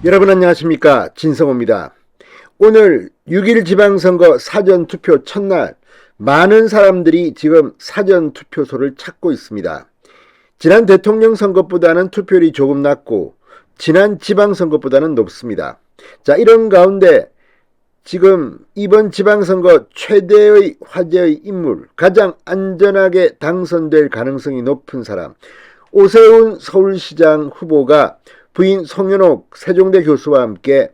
여러분 안녕하십니까, 진성호입니다. 오늘 6.1 지방선거 사전투표 첫날, 많은 사람들이 지금 사전투표소를 찾고 있습니다. 지난 대통령 선거보다는 투표율이 조금 낮고 지난 지방선거보다는 높습니다. 자, 이런 가운데 지금 이번 지방선거 최대의 화제의 인물, 가장 안전하게 당선될 가능성이 높은 사람, 오세훈 서울시장 후보가 부인 송현옥 세종대 교수와 함께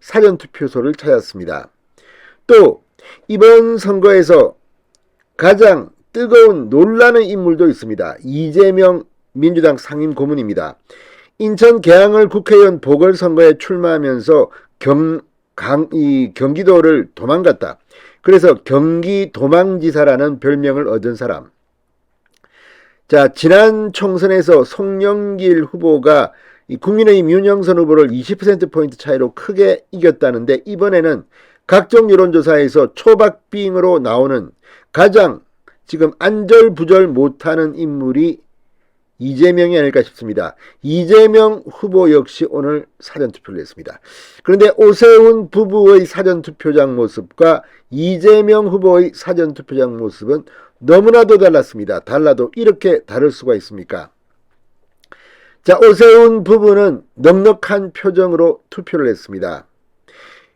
사전투표소를 찾았습니다. 또 이번 선거에서 가장 뜨거운 논란의 인물도 있습니다. 이재명 민주당 상임고문입니다. 인천 계양을 국회의원 보궐선거에 출마하면서 경기도를 도망갔다. 그래서 경기도망지사라는 별명을 얻은 사람. 자, 지난 총선에서 송영길 후보가 국민의힘 윤영선 후보를 20%포인트 차이로 크게 이겼다는데, 이번에는 각종 여론조사에서 초박빙으로 나오는 가장 지금 안절부절 못하는 인물이 이재명이 아닐까 싶습니다. 이재명 후보 역시 오늘 사전투표를 했습니다. 그런데 오세훈 부부의 사전투표장 모습과 이재명 후보의 사전투표장 모습은 너무나도 달랐습니다. 달라도 이렇게 다를 수가 있습니까? 자, 오세훈 부부는 넉넉한 표정으로 투표를 했습니다.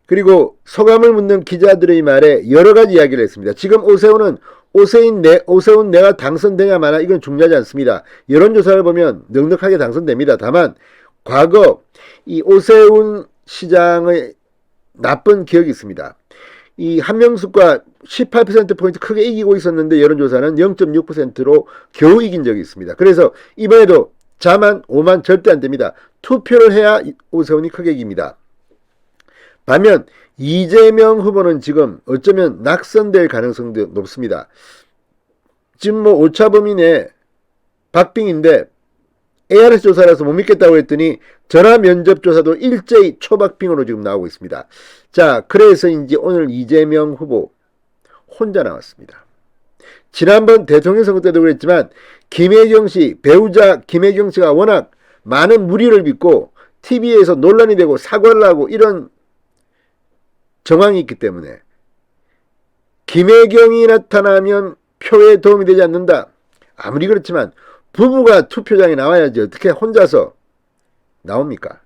그리고 소감을 묻는 기자들의 말에 여러 가지 이야기를 했습니다. 지금 오세훈은 오세훈 내가 당선되냐 마냐 이건 중요하지 않습니다. 여론조사를 보면 넉넉하게 당선됩니다. 다만 과거 이 오세훈 시장의 나쁜 기억이 있습니다. 이 한명숙과 18%포인트 크게 이기고 있었는데 여론조사는 0.6%로 겨우 이긴 적이 있습니다. 그래서 이번에도 자만 5만 절대 안 됩니다. 투표를 해야 오세훈이 크게 이깁니다. 반면 이재명 후보는 지금 어쩌면 낙선될 가능성도 높습니다. 지금 뭐 오차범위내 박빙인데 ARS 조사라서 못 믿겠다고 했더니 전화 면접 조사도 일제히 초박빙으로 지금 나오고 있습니다. 자, 그래서인지 오늘 이재명 후보 혼자 나왔습니다. 지난번 대통령 선거 때도 그랬지만 김혜경 씨, 배우자 김혜경 씨가 워낙 많은 무리를 빚고 TV에서 논란이 되고 사과를 하고 이런 정황이 있기 때문에 김혜경이 나타나면 표에 도움이 되지 않는다. 아무리 그렇지만 부부가 투표장에 나와야지 어떻게 혼자서 나옵니까?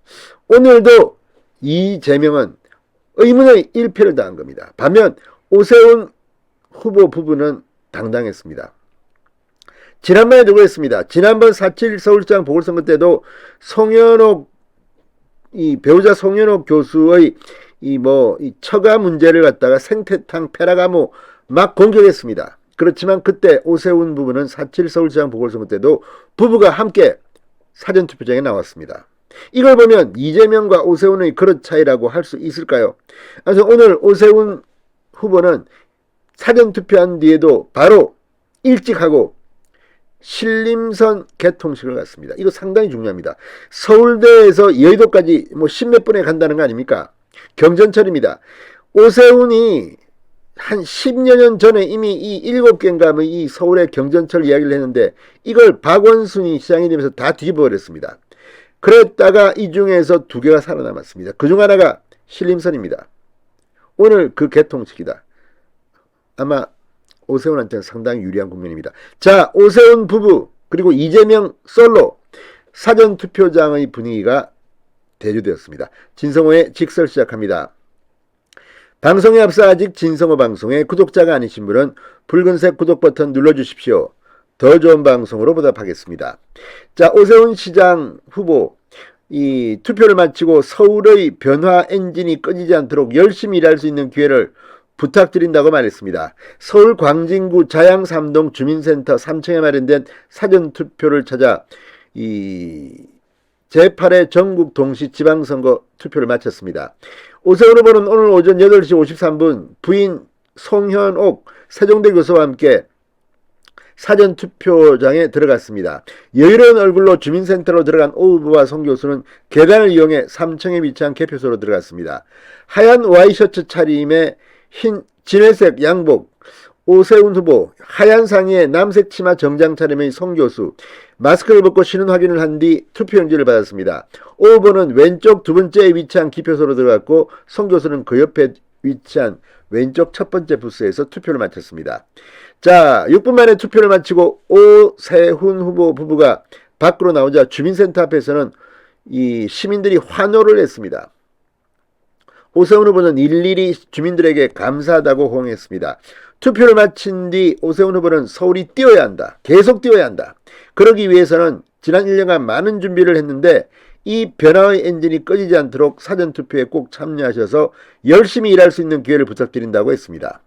오늘도 이재명은 의문의 1패를 당한 겁니다. 반면 오세훈 후보 부부는 당당했습니다. 지난번에도 그랬습니다. 지난번 4.7 서울시장 보궐선거 때도 배우자 송현옥 교수의 이 처가 문제를 갖다가 생태탕 페라가모 막 공격했습니다. 그렇지만 그때 오세훈 부부는 4.7 서울시장 보궐선거 때도 부부가 함께 사전투표장에 나왔습니다. 이걸 보면 이재명과 오세훈의 그릇 차이라고 할 수 있을까요? 그래서 오늘 오세훈 후보는 사전투표한 뒤에도 바로 일찍 하고 신림선 개통식을 갔습니다. 이거 상당히 중요합니다. 서울대에서 여의도까지 10몇 분에 간다는 거 아닙니까? 경전철입니다. 오세훈이 한 10여 년 전에 이미 이 7개인가 이 서울의 경전철 이야기를 했는데 이걸 박원순이 시장이 되면서 다 뒤집어버렸습니다. 그랬다가 이 중에서 2개가 살아남았습니다. 그중 하나가 신림선입니다. 오늘 그 개통식이다. 아마 오세훈한테는 상당히 유리한 국면입니다. 자, 오세훈 부부 그리고 이재명 솔로 사전투표장의 분위기가 대조되었습니다. 진성호의 직설 시작합니다. 방송에 앞서 아직 진성호 방송의 구독자가 아니신 분은 붉은색 구독 버튼 눌러주십시오. 더 좋은 방송으로 보답하겠습니다. 자, 오세훈 시장 후보 이 투표를 마치고 서울의 변화 엔진이 꺼지지 않도록 열심히 일할 수 있는 기회를 부탁드린다고 말했습니다. 서울 광진구 자양 3동 주민센터 3층에 마련된 사전투표를 찾아 제8회 전국 동시 지방선거 투표를 마쳤습니다. 오세훈 후보는 오늘 오전 8시 53분 부인 송현옥 세종대 교수와 함께 사전투표장에 들어갔습니다. 여유로운 얼굴로 주민센터로 들어간 오 후보와 송 교수는 계단을 이용해 3층에 위치한 개표소로 들어갔습니다. 하얀 와이셔츠 차림에 흰 진회색 양복, 오세훈 후보 하얀 상의에 남색 치마 정장 차림의 송 교수 마스크를 벗고 신원 확인을 한 뒤 투표용지를 받았습니다. 오 후보는 왼쪽 두 번째에 위치한 기표소로 들어갔고 송 교수는 그 옆에 위치한 왼쪽 첫 번째 부스에서 투표를 마쳤습니다. 자, 6분 만에 투표를 마치고 오세훈 후보 부부가 밖으로 나오자 주민센터 앞에서는 이 시민들이 환호를 했습니다. 오세훈 후보는 일일이 주민들에게 감사하다고 호응했습니다. 투표를 마친 뒤 오세훈 후보는 서울이 뛰어야 한다. 계속 뛰어야 한다. 그러기 위해서는 지난 1년간 많은 준비를 했는데 이 변화의 엔진이 꺼지지 않도록 사전투표에 꼭 참여하셔서 열심히 일할 수 있는 기회를 부탁드린다고 했습니다.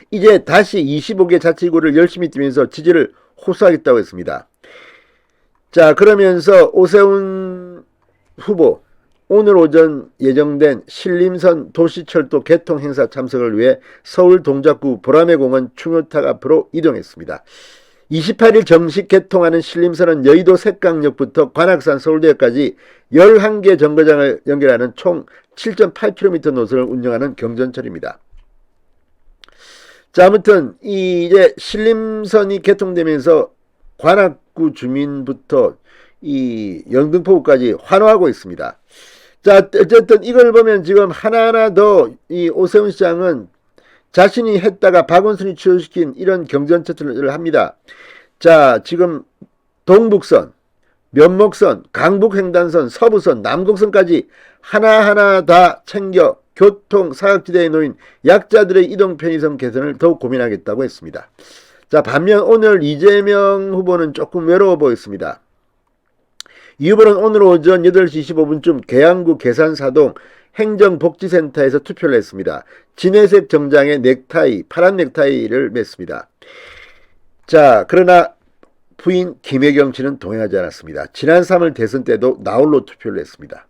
이제 다시 25개 자치구를 열심히 뛰면서 지지를 호소하겠다고 했습니다. 자, 그러면서 오세훈 후보 오늘 오전 예정된 신림선 도시철도 개통 행사 참석을 위해 서울 동작구 보라매공원 충효탑 앞으로 이동했습니다. 28일 정식 개통하는 신림선은 여의도 색강역부터 관악산 서울대역까지 11개 정거장을 연결하는 총 7.8km 노선을 운영하는 경전철입니다. 자, 아무튼 이제 신림선이 개통되면서 관악구 주민부터 이 영등포구까지 환호하고 있습니다. 자, 어쨌든 이걸 보면 지금 하나하나 더 이 오세훈 시장은 자신이 했다가 박원순이 취소시킨 이런 경전철을 합니다. 자, 지금 동북선, 면목선, 강북횡단선, 서부선, 남곡선까지 하나하나 다 챙겨 교통 사각지대에 놓인 약자들의 이동 편의성 개선을 더욱 고민하겠다고 했습니다. 자, 반면 오늘 이재명 후보는 조금 외로워 보였습니다. 이 후보는 오늘 오전 8시 25분쯤 계양구 계산사동 행정복지센터에서 투표를 했습니다. 진회색 정장에 넥타이, 파란 넥타이를 맸습니다. 자, 그러나 부인 김혜경 씨는 동행하지 않았습니다. 지난 3월 대선 때도 나홀로 투표를 했습니다.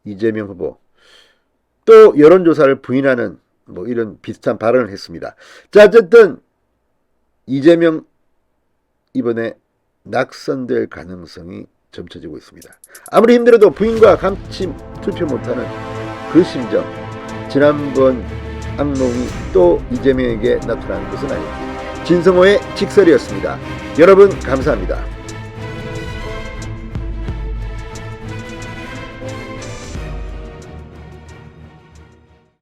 이재명 후보 또 여론조사를 부인하는 뭐 이런 비슷한 발언을 했습니다. 자, 어쨌든 이재명 이번에 낙선될 가능성이 점쳐지고 있습니다. 아무리 힘들어도 부인과 같이 투표 못하는 그 심정, 지난번 악몽이 또 이재명에게 나타나는 것은 아닙니다. 진성호의 직설이었습니다. 여러분 감사합니다.